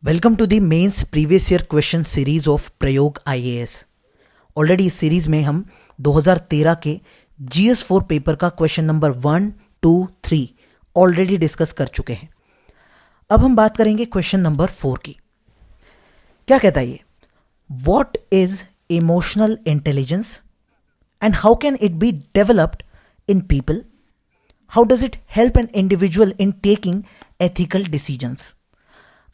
Welcome to the mains previous year question series of Prayog IAS. Already इस series में हम 2013 के GS4 पेपर का क्वेश्चन नंबर 1, 2, 3 ऑलरेडी डिस्कस कर चुके हैं। अब हम बात करेंगे क्वेश्चन नंबर 4 की। क्या कहता है ये? What is emotional intelligence and how can it be developed in people? How does it help an individual in taking ethical decisions?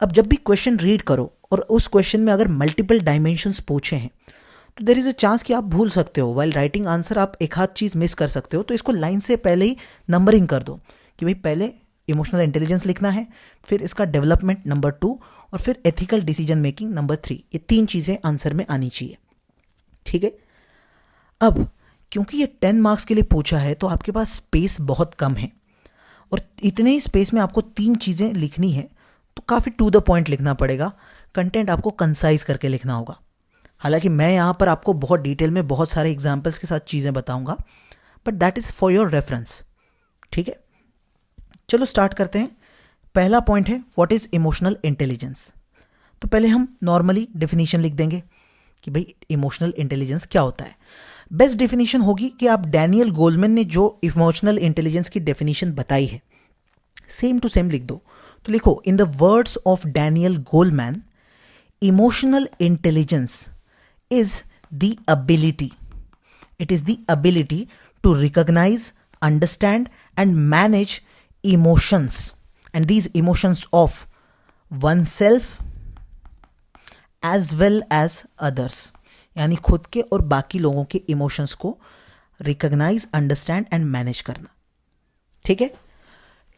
अब जब भी क्वेश्चन रीड करो और उस क्वेश्चन में अगर मल्टीपल डायमेंशंस पूछे हैं तो देयर इज अ चांस कि आप भूल सकते हो। वाइल राइटिंग आंसर आप एक हाथ चीज़ मिस कर सकते हो। तो इसको लाइन से पहले ही नंबरिंग कर दो कि भाई पहले इमोशनल इंटेलिजेंस लिखना है, फिर इसका डेवलपमेंट नंबर 2 और फिर एथिकल डिसीजन मेकिंग नंबर 3। ये 3 चीज़ें आंसर में आनी चाहिए। ठीक है। अब क्योंकि ये 10 मार्क्स के लिए पूछा है तो आपके पास स्पेस बहुत कम है और इतने ही स्पेस में आपको 3 चीज़ें लिखनी है तो काफ़ी टू द पॉइंट लिखना पड़ेगा। कंटेंट आपको कंसाइज करके लिखना होगा। हालांकि मैं यहाँ पर आपको बहुत डिटेल में बहुत सारे एग्जाम्पल्स के साथ चीज़ें बताऊंगा, but that is for your reference. ठीक है, चलो स्टार्ट करते हैं। पहला पॉइंट है व्हाट इज़ इमोशनल इंटेलिजेंस। तो पहले हम नॉर्मली डेफिनेशन लिख देंगे कि भाई इमोशनल इंटेलिजेंस क्या होता है। बेस्ट डेफिनेशन होगी कि आप डैनियल गोलमैन ने जो इमोशनल इंटेलिजेंस की डेफिनेशन बताई है सेम टू सेम लिख दो। तो लिखो, in the words of Daniel Goleman, emotional intelligence is the ability, it is the ability to recognise, understand and manage emotions and these emotions of oneself as well as others. यानी खुद के और बाकी लोगों के emotions को recognise, understand and manage करना। ठीक है,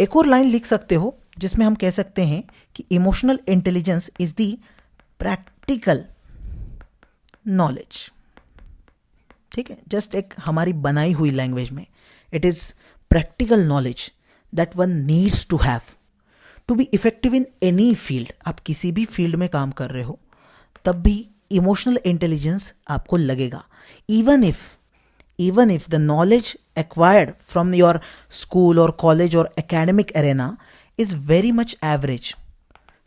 एक और लाइन लिख सकते हो जिसमें हम कह सकते हैं कि emotional intelligence is the practical knowledge. ठीक है, जस्ट एक हमारी बनाई हुई लैंग्वेज में it is practical knowledge that one needs to have to be effective in any field. आप किसी भी फील्ड में काम कर रहे हो तब भी इमोशनल इंटेलिजेंस आपको लगेगा। even if the knowledge acquired from your school or college or academic arena is very much average,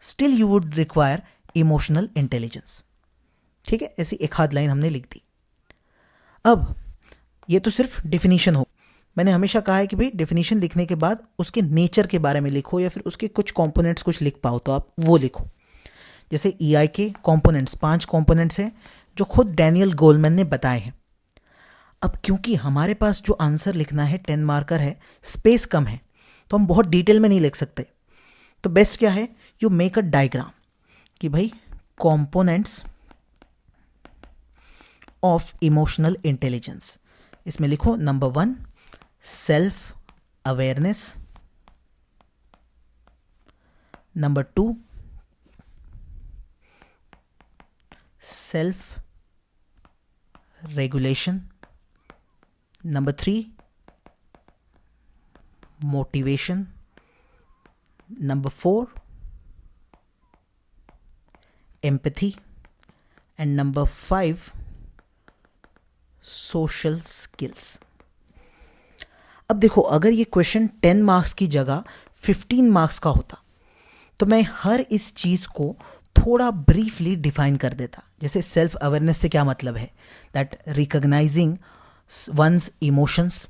still you would require emotional intelligence. ठीक है, ऐसी एक आध लाइन हमने लिख दी। अब ये तो सिर्फ डेफिनेशन हो। मैंने हमेशा कहा है कि भाई डेफिनेशन लिखने के बाद उसके नेचर के बारे में लिखो या फिर उसके कुछ कंपोनेंट्स कुछ लिख पाओ तो आप वो लिखो। जैसे EI के कंपोनेंट्स 5 कंपोनेंट्स हैं जो खुद डैनियल गोलमैन ने बताए हैं। अब क्योंकि हमारे पास जो आंसर लिखना है 10 मार्कर है, स्पेस कम है, तो हम बहुत डिटेल में नहीं लिख सकते। तो बेस्ट क्या है, यू मेक अ डायग्राम कि भाई कंपोनेंट्स ऑफ इमोशनल इंटेलिजेंस। इसमें लिखो number 1 self awareness, number 2 self regulation, number 3 motivation, number 4 empathy and number 5 social skills. अब देखो, अगर ये क्वेश्चन 10 मार्क्स की जगह 15 मार्क्स का होता तो मैं हर इस चीज़ को थोड़ा ब्रीफली डिफाइन कर देता। जैसे सेल्फ अवेयरनेस से क्या मतलब है, दैट रिकॉग्नाइजिंग वंस इमोशंस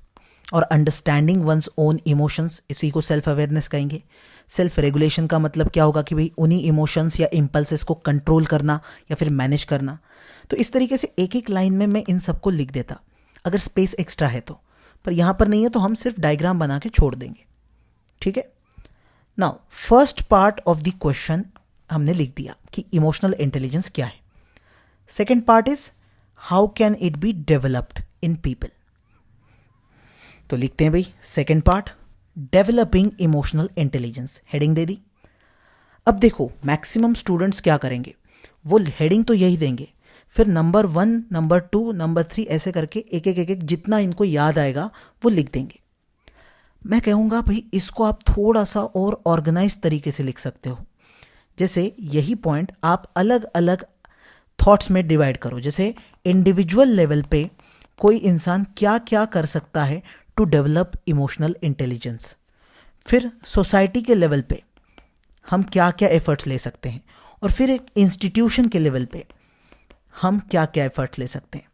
और अंडरस्टैंडिंग वंस ओन इमोशंस, इसी को सेल्फ अवेयरनेस कहेंगे। सेल्फ रेगुलेशन का मतलब क्या होगा कि भाई उन्हीं इमोशंस या इम्पल्सेस को कंट्रोल करना या फिर मैनेज करना। तो इस तरीके से एक एक लाइन में मैं इन सबको लिख देता अगर स्पेस एक्स्ट्रा है तो, पर यहाँ पर नहीं है तो हम सिर्फ डायग्राम बना के छोड़ देंगे। ठीक है, now first part of the question हमने लिख दिया कि इमोशनल इंटेलिजेंस क्या है। Second part is how can it be developed in people. तो लिखते हैं भाई second part developing emotional intelligence, heading दे दी। अब देखो मैक्सिमम स्टूडेंट्स क्या करेंगे, वो हेडिंग तो यही देंगे, फिर नंबर 1, नंबर 2, नंबर 3 ऐसे करके एक एक जितना इनको याद आएगा वो लिख देंगे। मैं कहूँगा भाई इसको आप थोड़ा सा और ऑर्गेनाइज तरीके से लिख सकते हो। जैसे यही पॉइंट आप अलग अलग थॉट्स में डिवाइड करो। जैसे इंडिविजुअल लेवल पे कोई इंसान क्या क्या कर सकता है टू डेवलप इमोशनल इंटेलिजेंस, फिर सोसाइटी के लेवल पे हम क्या क्या एफर्ट्स ले सकते हैं, और फिर एक इंस्टीट्यूशन के लेवल पे हम क्या क्या एफर्ट ले सकते हैं।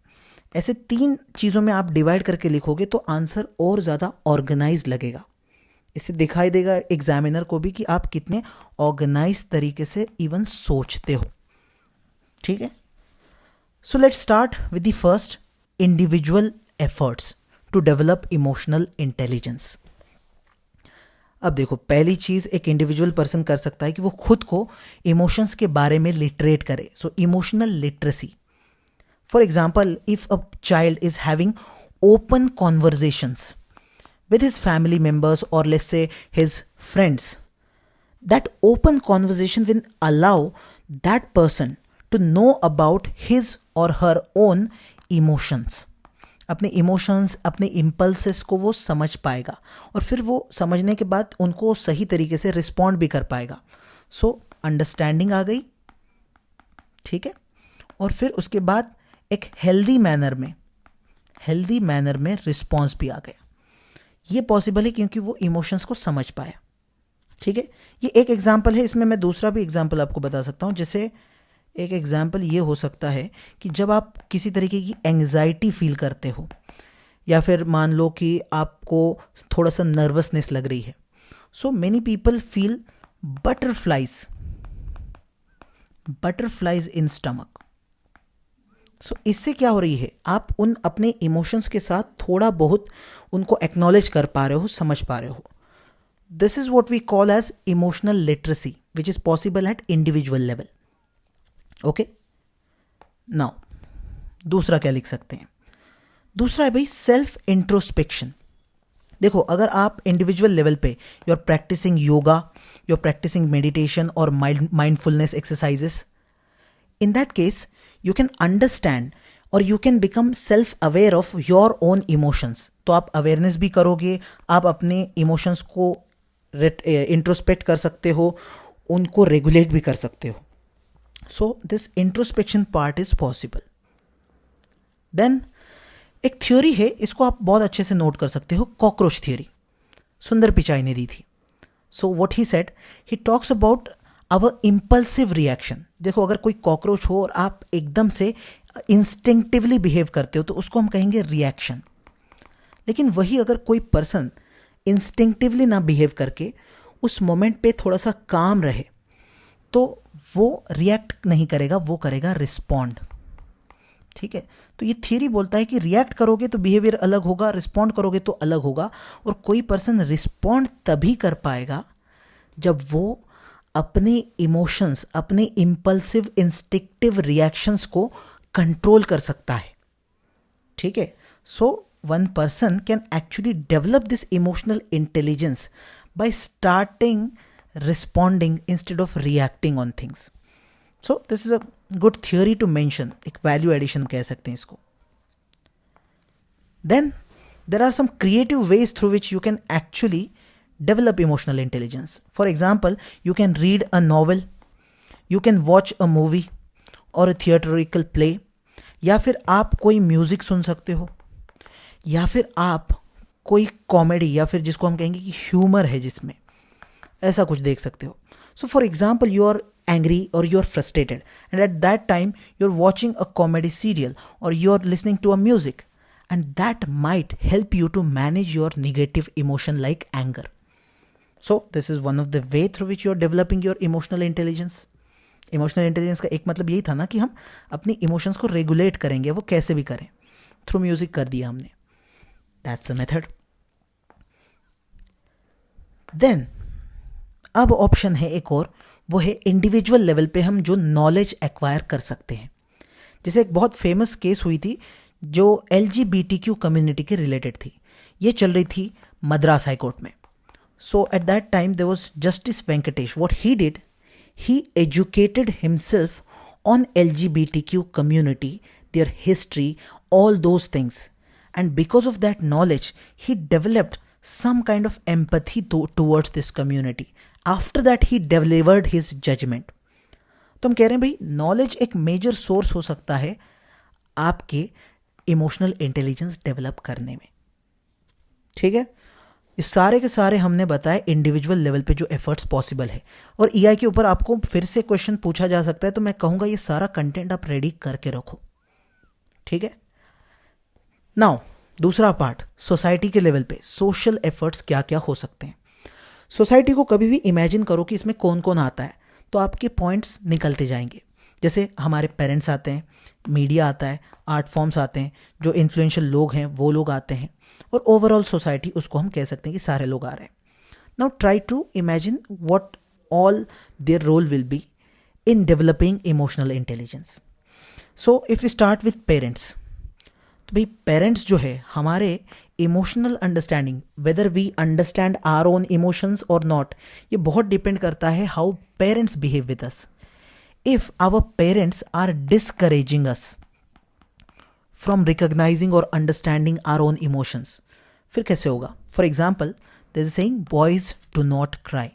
ऐसे 3 चीज़ों में आप डिवाइड करके लिखोगे तो आंसर और ज़्यादा ऑर्गेनाइज लगेगा। इससे दिखाई देगा एग्जामिनर को भी कि आप कितने ऑर्गेनाइज तरीके से इवन सोचते हो। ठीक है, so let's start with the first, individual efforts to develop emotional intelligence. अब देखो, पहली चीज़ एक इंडिविजुअल पर्सन कर सकता है कि वो खुद को इमोशंस के बारे में लिटरेट करे। So emotional literacy, for example, if a child is having open conversations with his family members or let's say his friends, that open conversation will allow that person to know about his or her own emotions. अपने emotions, अपने impulses को वो समझ पाएगा और फिर वो समझने के बाद उनको सही तरीके से रिस्पॉन्ड भी कर पाएगा। सो अंडरस्टैंडिंग आ गई, ठीक है, और फिर उसके बाद एक हेल्दी मैनर में रिस्पॉन्स भी आ गया। ये पॉसिबल है क्योंकि वो इमोशंस को समझ पाया। ठीक है, ये एक एग्जाम्पल है। इसमें मैं दूसरा भी एग्जाम्पल आपको बता सकता हूँ। जैसे एक एग्जाम्पल ये हो सकता है कि जब आप किसी तरीके की एंग्जाइटी फील करते हो या फिर मान लो कि आपको थोड़ा सा नर्वसनेस लग रही है, so many people feel butterflies in stomach. So इससे क्या हो रही है, आप उन अपने इमोशंस के साथ थोड़ा बहुत उनको एक्नॉलेज कर पा रहे हो, समझ पा रहे हो। This is what we call as emotional literacy which is possible at individual level. Okay, now दूसरा क्या लिख सकते हैं? दूसरा है भाई सेल्फ इंट्रोस्पेक्शन। देखो, अगर आप इंडिविजुअल लेवल पे you are practising yoga, you are practising meditation और mindfulness exercises, in that case you can understand और you can become self aware of your own emotions। तो आप अवेयरनेस भी करोगे, आप अपने इमोशंस को इंट्रोस्पेक्ट कर सकते हो, उनको रेगुलेट भी कर सकते हो। So this introspection part is possible. Then एक थ्योरी है, इसको आप बहुत अच्छे से नोट कर सकते हो, कॉकरोच थ्योरी। सुंदर पिचाई ने दी थी। So what he said, he talks about our impulsive reaction. देखो, अगर कोई कॉकरोच हो और आप एकदम से इंस्टिंक्टिवली बिहेव करते हो तो उसको हम कहेंगे रिएक्शन। लेकिन वही अगर कोई पर्सन इंस्टिंक्टिवली ना बिहेव करके उस मोमेंट पे थोड़ा सा काम रहे तो वो रिएक्ट नहीं करेगा, वो करेगा रिस्पॉन्ड। ठीक है, तो ये थ्योरी बोलता है कि रिएक्ट करोगे तो बिहेवियर अलग होगा, रिस्पॉन्ड करोगे तो अलग होगा। और कोई पर्सन रिस्पॉन्ड तभी कर पाएगा जब वो अपने इमोशंस, अपने इम्पल्सिव इंस्टिक्टिव रिएक्शंस को कंट्रोल कर सकता है। ठीक है, so one person can actually develop this emotional intelligence by starting responding instead of reacting on things. So this is a good theory to mention, एक वैल्यू एडिशन कह सकते हैं इसको। Then there are some creative ways through which you can actually develop emotional intelligence. For example, you can read a novel, you can watch a movie or a theatrical play, या फिर आप कोई music सुन सकते हो, या फिर आप कोई कॉमेडी या फिर जिसको हम कहेंगे कि ह्यूमर है जिसमें, ऐसा कुछ देख सकते हो। So for example, you are angry or you are frustrated and at that time you are watching a comedy serial or you are listening to a music and that might help you to manage your negative emotion like anger. So this is one of the way through which you are developing your emotional intelligence. Emotional intelligence का एक मतलब यही था ना कि हम अपनी emotions को रेगुलेट करेंगे, वो कैसे भी करें, थ्रू म्यूजिक कर दिया हमने। That's the method. Then अब ऑप्शन है एक और, वो है इंडिविजुअल लेवल पे हम जो नॉलेज एक्वायर कर सकते हैं। जैसे एक बहुत फेमस केस हुई थी जो LGBTQ कम्युनिटी के रिलेटेड थी। ये चल रही थी मद्रास हाई कोर्ट में। So at that time there was Justice Venkatesh. What he did, he educated himself on LGBTQ community, their history, all those things. And because of that knowledge, he developed some kind of empathy towards this community. After that, he delivered his judgment. तो हम कह रहे हैं भाई, knowledge एक major source हो सकता है आपके इमोशनल इंटेलिजेंस डेवलप करने में। ठीक है, इस सारे के सारे हमने बताए इंडिविजुअल लेवल पे जो एफर्ट्स पॉसिबल है। और ईआई के ऊपर आपको फिर से क्वेश्चन पूछा जा सकता है, तो मैं कहूँगा ये सारा कंटेंट आप रेडी करके रखो, ठीक है। नाउ दूसरा पार्ट, सोसाइटी के लेवल पे सोशल एफर्ट्स क्या क्या हो सकते हैं। सोसाइटी को कभी भी इमेजिन करो कि इसमें कौन कौन आता है, तो आपके पॉइंट्स निकलते जाएंगे। जैसे हमारे पेरेंट्स आते हैं, मीडिया आता है, आर्ट फॉर्म्स आते हैं, जो इन्फ्लुएंशियल लोग हैं वो लोग आते हैं, और ओवरऑल सोसाइटी, उसको हम कह सकते हैं कि सारे लोग आ रहे हैं। Now try to imagine what all their role will be in developing emotional intelligence. So if you start with parents, तो भाई पेरेंट्स जो है हमारे emotional understanding, whether we understand our own emotions और नॉट, ये बहुत डिपेंड करता है how parents behave with us. If our parents are discouraging us from recognizing और अंडरस्टैंडिंग आवर ओन इमोशंस, फिर कैसे होगा? For example, there is saying boys do not cry.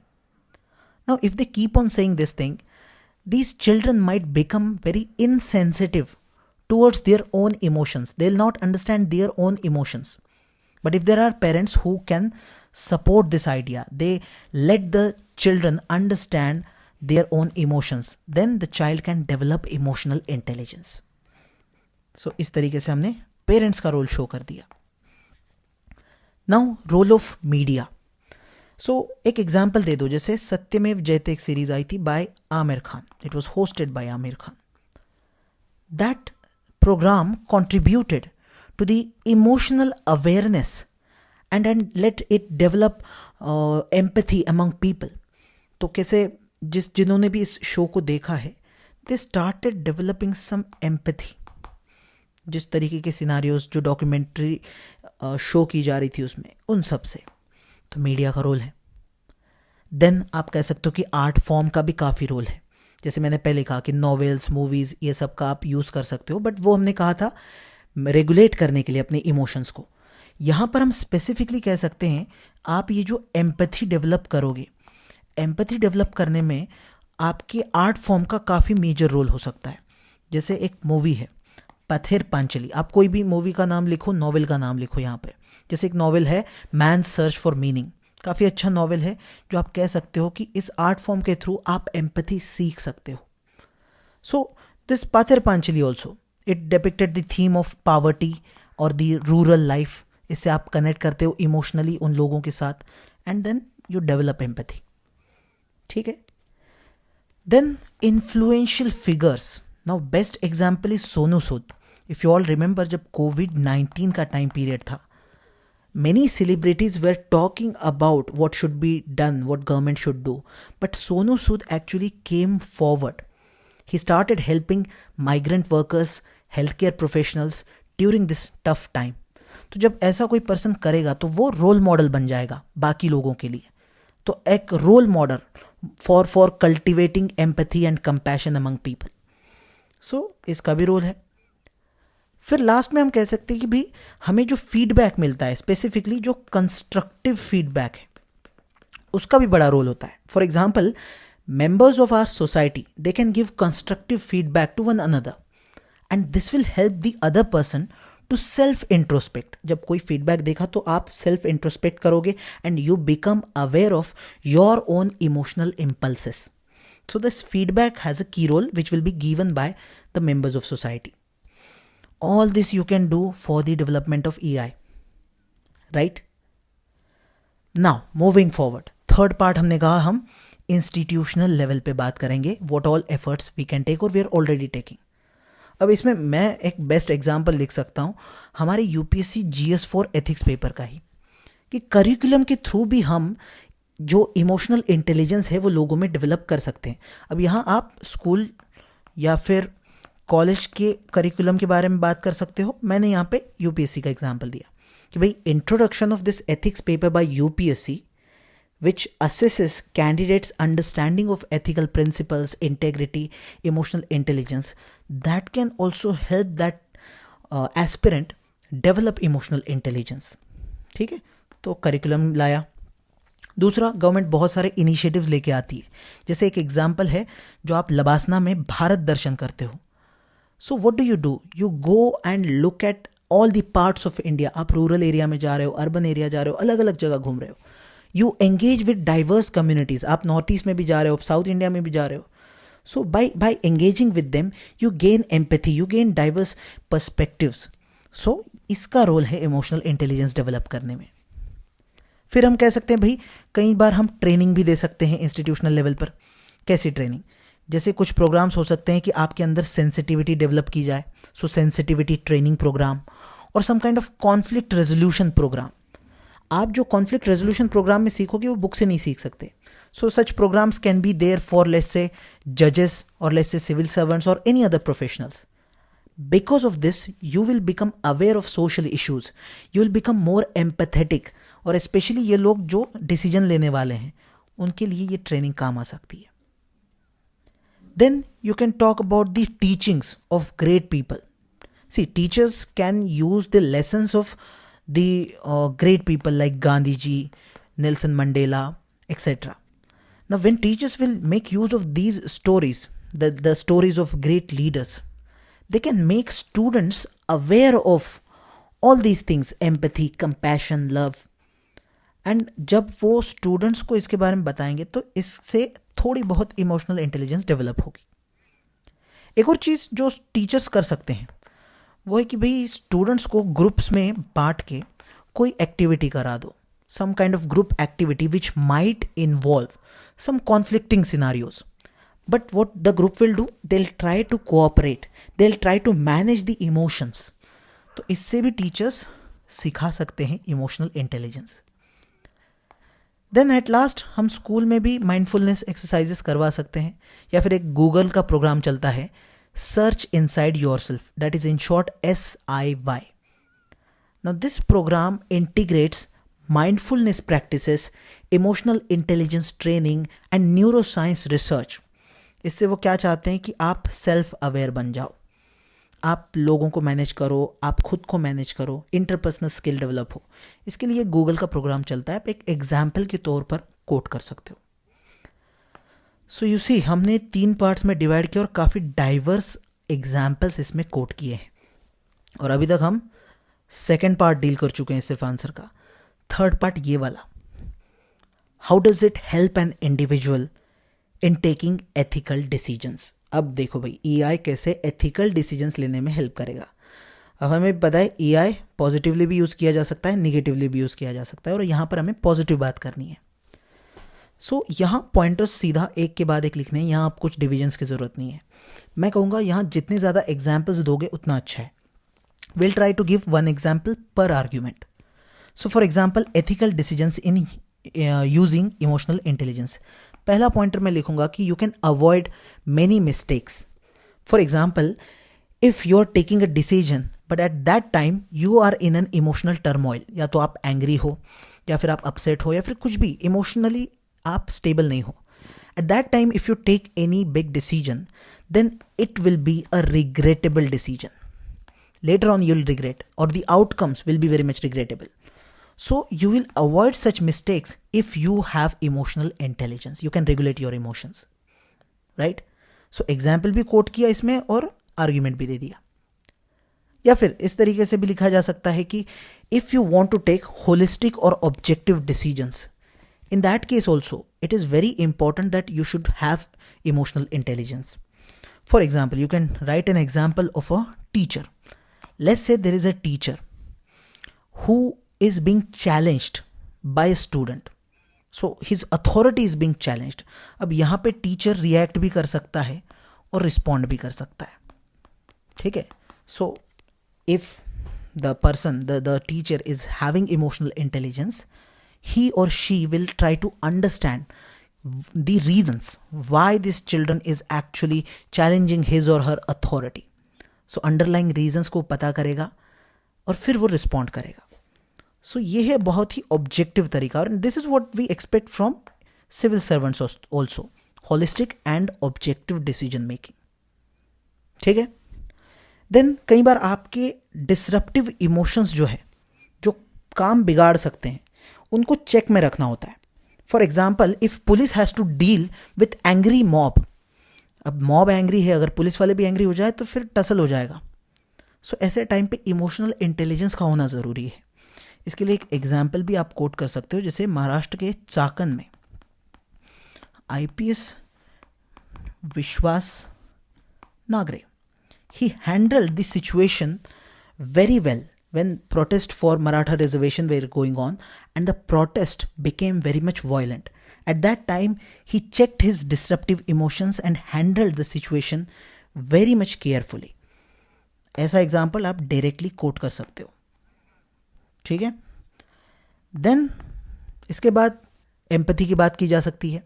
Now if they keep on saying this thing, these children might become very insensitive towards their own emotions. They'll not understand their own emotions. But if there are parents who can support this idea, they let the children understand their own emotions, then the child can develop emotional intelligence. So इस तरीके से हमने parents का role show कर दिया। Now role of media. So एक example दे दो, जैसे सत्यमेव जयते एक सीरीज आई थी by Aamir Khan, it was hosted by Aamir Khan. That program contributed to the emotional awareness and let it develop empathy among people. तो कैसे जिन्होंने भी इस शो को देखा है, they started developing some empathy. जिस तरीके के सिनारियोज जो डॉक्यूमेंट्री शो की जा रही थी उसमें, उन सब से तो मीडिया का रोल है। देन आप कह सकते हो कि आर्ट फॉर्म का भी काफ़ी रोल है। जैसे मैंने पहले कहा कि नॉवेल्स, मूवीज़, ये सब का आप यूज़ कर सकते हो, बट वो हमने कहा था रेगुलेट करने के लिए अपने इमोशंस को। यहाँ पर हम स्पेसिफिकली कह सकते हैं आप ये जो एम्पैथी डेवलप करोगे, एम्पैथी डेवलप करने में आपके आर्ट फॉर्म का काफ़ी मेजर रोल हो सकता है। जैसे एक मूवी है पथिर पांचली, आप कोई भी मूवी का नाम लिखो, नॉवेल का नाम लिखो यहाँ पे। जैसे एक नॉवेल है मैन सर्च फॉर मीनिंग, काफ़ी अच्छा नॉवेल है, जो आप कह सकते हो कि इस आर्ट फॉर्म के थ्रू आप एम्पैथी सीख सकते हो। So this Pather Panchali also, it depicted the theme of poverty और द रूरल लाइफ। इससे आप कनेक्ट करते हो इमोशनली उन लोगों के साथ, and then you develop empathy, ठीक है। Then influential figures. Now best example is Sonu Sood. If you all remember, जब कोविड-19 का टाइम पीरियड था, many celebrities were talking about what should be done, what government should do, but Sonu Sood actually came forward. He started helping migrant workers, healthcare professionals during this tough time. तो जब ऐसा कोई person करेगा तो वो role model बन जाएगा बाकी लोगों के लिए। तो एक role model for cultivating empathy and compassion among people. So इसका भी रोल है। फिर लास्ट में हम कह सकते हैं कि भाई हमें जो फीडबैक मिलता है, स्पेसिफिकली जो कंस्ट्रक्टिव फीडबैक है, उसका भी बड़ा रोल होता है। For example, members of our society, they can give constructive feedback to one another, and this will help the other person to self introspect. जब कोई फीडबैक देखा तो आप सेल्फ इंट्रोस्पेक्ट करोगे and you become aware of your own emotional impulses. So this feedback has a key role which will be given by the members of society. All this you can do for the development of EI, right? Now moving forward, third part हमने कहा हम institutional level पे बात करेंगे, what all efforts we can take और we are already taking. अब इसमें मैं एक बेस्ट एग्जाम्पल लिख सकता हूँ हमारे यूपीएससी GS4 एथिक्स पेपर का ही, कि करिकुलम के थ्रू भी हम जो इमोशनल इंटेलिजेंस है वो लोगों में डेवलप कर सकते हैं. अब यहाँ आप स्कूल या फिर कॉलेज के करिकुलम के बारे में बात कर सकते हो. मैंने यहाँ पे यूपीएससी का एग्जांपल दिया कि भाई introduction of this ethics paper bye UPSC which assesses candidates' understanding of ethical principles, integrity, emotional intelligence, that can also help that aspirant develop emotional intelligence. ठीक है, तो करिकुलम लाया. दूसरा, गवर्नमेंट बहुत सारे इनिशिएटिव्स लेके आती है. जैसे एक एग्जांपल है जो आप लबासना में भारत दर्शन करते हो. So what do? You go and look at all the parts of India, आप रूरल एरिया में जा रहे हो, अर्बन एरिया जा रहे हो, अलग अलग जगह घूम रहे हो, you engage with diverse communities, आप नॉर्थ ईस्ट में भी जा रहे हो, साउथ इंडिया में भी जा रहे हो. So by engaging with them you gain empathy, you gain diverse perspectives. So इसका रोल है इमोशनल इंटेलिजेंस डेवलप करने में. फिर हम कह सकते हैं भाई कई बार हम ट्रेनिंग भी दे सकते हैं इंस्टीट्यूशनल लेवल पर. कैसी ट्रेनिंग? जैसे कुछ प्रोग्राम्स हो सकते हैं कि आपके अंदर सेंसिटिविटी डेवलप की जाए, सो सेंसिटिविटी ट्रेनिंग प्रोग्राम, और some kind of conflict resolution program. आप जो कॉन्फ्लिक्ट रेजोल्यूशन प्रोग्राम में सीखोगे वो बुक से नहीं सीख सकते. So such programmes can be there for let's say जजेस और लेट्स से सिविल सर्वेंट्स और any other professionals. Because of this, you will become aware of social issues. You will become more empathetic. और specially ये लोग जो decision लेने वाले हैं उनके लिए ये ट्रेनिंग काम आ सकती है. Then you can talk about the teachings of great people. See, teachers can use the lessons of the great people like Gandhi ji, Nelson Mandela, etc. Now, when teachers will make use of these stories, the stories of great leaders, they can make students aware of all these things, empathy, compassion, love. And जब वो students को इसके बारे में बताएंगे तो इससे थोड़ी बहुत इमोशनल इंटेलिजेंस डेवलप होगी. एक और चीज़ जो टीचर्स कर सकते हैं वो है कि भाई स्टूडेंट्स को ग्रुप्स में बांट के कोई एक्टिविटी करा दो, some kind of group activity which might involve some conflicting scenarios. But what the group will do, they'll try to cooperate, they'll try to manage the emotions. तो इससे भी टीचर्स सिखा सकते हैं emotional intelligence. Then at last हम school में भी mindfulness exercises करवा सकते हैं, या फिर एक गूगल का प्रोग्राम चलता है search inside yourself, that is in short SIY. Now this program integrates mindfulness practices, emotional intelligence training and neuroscience research. इससे वो क्या चाहते हैं कि आप सेल्फ अवेयर बन जाओ, आप लोगों को मैनेज करो, आप खुद को मैनेज करो, इंटरपर्सनल स्किल डेवलप हो. इसके लिए गूगल का प्रोग्राम चलता है, आप एक एग्जाम्पल के तौर पर कोट कर सकते हो. सो यू सी, हमने 3 पार्ट्स में डिवाइड किया और काफ़ी डाइवर्स एग्जाम्पल्स इसमें कोट किए हैं. और अभी तक हम सेकेंड पार्ट डील कर चुके हैं सिर्फ आंसर का. थर्ड पार्ट ये वाला, how does it help an individual in taking ethical decisions. अब देखो भाई EI कैसे एथिकल डिसीजंस लेने में हेल्प करेगा. अब हमें पता है EI पॉजिटिवली भी यूज़ किया जा सकता है, निगेटिवली भी यूज़ किया जा सकता है, और यहाँ पर हमें पॉजिटिव बात करनी है. सो यहाँ पॉइंटर्स सीधा एक के बाद एक लिखने हैं, यहाँ आप कुछ डिविजन्स की ज़रूरत नहीं है. मैं कहूँगा यहाँ जितने ज़्यादा एग्जाम्पल्स दोगे उतना अच्छा है. Will try to give 1 example per argument. So for example ethical decisions in using emotional intelligence. पहला पॉइंटर मैं लिखूंगा कि you can avoid many mistakes. For example, if you are taking a decision but at that time you are in an emotional turmoil, या तो आप angry हो, या फिर आप अपसेट हो, या फिर कुछ भी इमोशनली आप स्टेबल नहीं हो. At that time if you take any big decision then it will be a regrettable decision. Later on you will regret, और the outcomes will be very much regrettable. So you will avoid such mistakes if you have emotional intelligence. You can regulate your emotions, right? So example भी coat किया इसमें और argument भी दे दिया. या फिर इस तरीके से भी लिखा जा सकता है कि if you want to take holistic or objective decisions, in that case also it is very important that you should have emotional intelligence. For example, you can write an example of a teacher. Let's say there is a teacher who is being challenged by a student. So his authority is being challenged. अब यहाँ पे teacher react भी कर सकता है और respond भी कर सकता है. ठीक है. So if the person, the teacher is having emotional intelligence, he or she will try to understand the reasons why this children is actually challenging his or her authority. So underlying reasons को पता करेगा और फिर वो respond करेगा. सो ये है बहुत ही ऑब्जेक्टिव तरीका, और this is what we expect from civil servants also, holistic and objective decision making. ठीक है. देन कई बार आपके डिसरप्टिव इमोशंस जो है, जो काम बिगाड़ सकते हैं, उनको चेक में रखना होता है. For example, if police has to deal with angry mob. अब मॉब एंग्री है, अगर पुलिस वाले भी एंग्री हो जाए तो फिर टसल हो जाएगा. सो ऐसे टाइम पे इमोशनल इंटेलिजेंस का होना ज़रूरी है। इसके लिए एक एग्जाम्पल भी आप कोट कर सकते हो, जैसे महाराष्ट्र के चाकन में आईपीएस विश्वास Nagare, he handled the situation very well when protest for Maratha reservation were going on and the protest became very much violent. At that time, he checked his disruptive emotions and handled the situation very much carefully. ऐसा example आप directly quote कर सकते हो, ठीक है। Then इसके बाद empathy की बात की जा सकती है।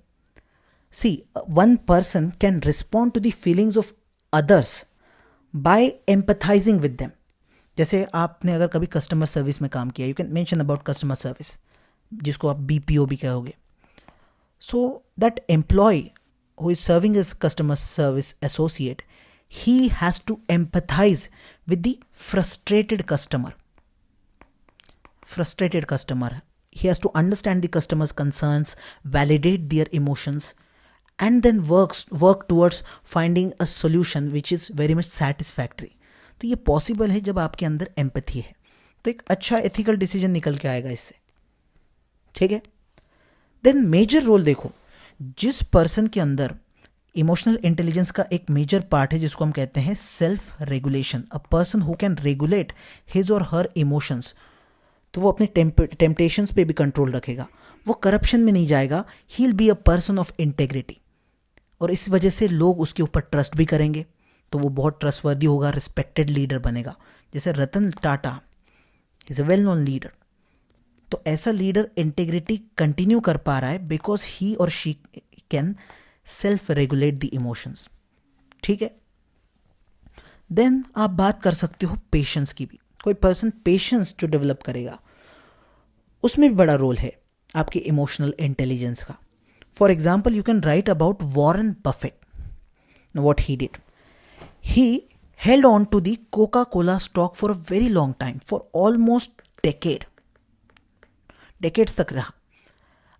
See, one person can respond to the feelings of others by empathising with them. जैसे आपने अगर कभी कस्टमर सर्विस में काम किया, you can mention about customer service, जिसको आप बीपीओ भी कहोगे। So that employee who is serving as customer service associate, he has to empathize with the frustrated customer. He has to understand the customer's concerns, validate their emotions, and then work towards finding a solution which is very much satisfactory. तो ये possible है जब आपके अंदर empathy है, तो एक अच्छा एथिकल डिसीजन निकल के आएगा इससे, ठीक है। देन मेजर रोल देखो, जिस पर्सन के अंदर इमोशनल इंटेलिजेंस का एक मेजर पार्ट है जिसको हम कहते हैं self regulation. A person who can regulate his और हर इमोशंस, तो वो अपने टेम्पटेशंस पे भी कंट्रोल रखेगा, वो करप्शन में नहीं जाएगा, he will be a person of integrity, और इस वजह से लोग उसके ऊपर ट्रस्ट भी करेंगे, तो वो बहुत ट्रस्टवर्दी होगा, रिस्पेक्टेड लीडर बनेगा। जैसे Ratan Tata is a well known leader, तो ऐसा लीडर इंटेग्रिटी कंटिन्यू कर पा रहा है बिकॉज ही और she can self regulate the emotions, ठीक है। देन आप बात कर सकते हो पेशेंस की भी। कोई पर्सन पेशेंस जो डेवलप करेगा उसमें भी बड़ा रोल है आपके इमोशनल इंटेलिजेंस का। For example, you can write about Warren Buffett, what he did. He held on to the Coca Cola stock for a very long time, for almost decades तक रहा।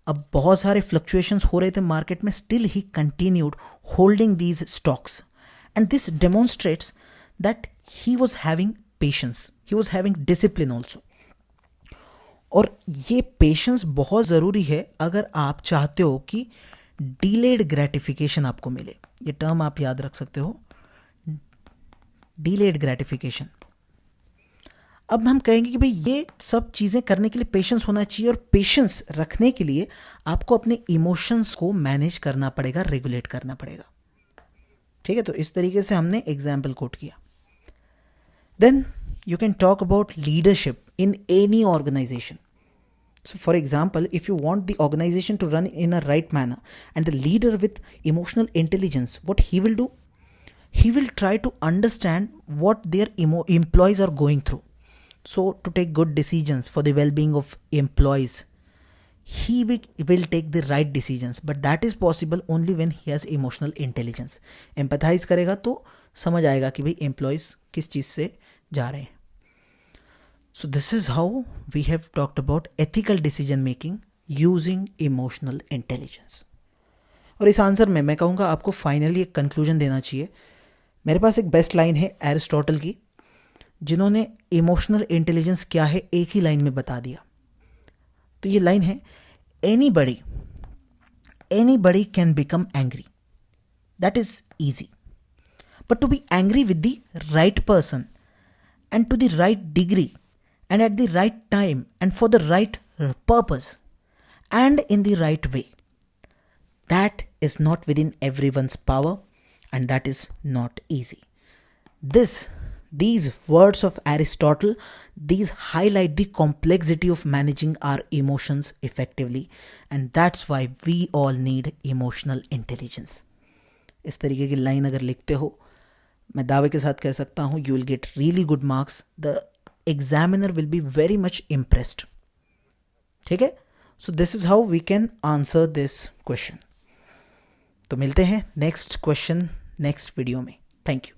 अब बहुत सारे फ्लक्चुएशंस हो रहे थे मार्केट में, still he continued holding these stocks, and this demonstrates that he was having patience, he was having discipline also. और ये पेशेंस बहुत ज़रूरी है अगर आप चाहते हो कि डिलेड ग्रेटिफिकेशन आपको मिले। ये टर्म आप याद रख सकते हो, डिलेड ग्रेटिफिकेशन। अब हम कहेंगे कि भाई ये सब चीज़ें करने के लिए पेशेंस होना चाहिए, और पेशेंस रखने के लिए आपको अपने इमोशंस को मैनेज करना पड़ेगा, रेगुलेट करना पड़ेगा, ठीक है। तो इस तरीके से हमने एग्जाम्पल कोट किया। Then you can talk about leadership in any organization. So for example, if you want the organization to run in a right manner and the leader with emotional intelligence, what he will do? He will try to understand what their employees are going through. So to take good decisions for the well-being of employees, he will take the right decisions, but that is possible only when he has emotional intelligence. Empathize करेगा तो समझ आएगा कि भाई employees किस चीज़ से जा रहे हैं। So this is how we have talked about ethical decision making using emotional intelligence. और इस आंसर में मैं कहूँगा आपको फाइनली एक कंक्लूजन देना चाहिए। मेरे पास एक बेस्ट लाइन है एरिस्टोटल की, जिन्होंने इमोशनल इंटेलिजेंस क्या है एक ही लाइन में बता दिया। तो ये लाइन है, anybody can become angry, that is easy, but to be angry with the right person and to the right degree and at the right time and for the right purpose and in the right way, that is not within everyone's power and that is not easy. These words of Aristotle, these highlight the complexity of managing our emotions effectively, and that's why we all need emotional intelligence. इस तरीके की line अगर लिखते हो, मैं दावे के साथ कह सकता हूँ, you will get really good marks. The examiner will be very much impressed. ठीक है? So this is how we can answer this question. तो मिलते हैं नेक्स्ट क्वेश्चन नेक्स्ट वीडियो में। Thank you.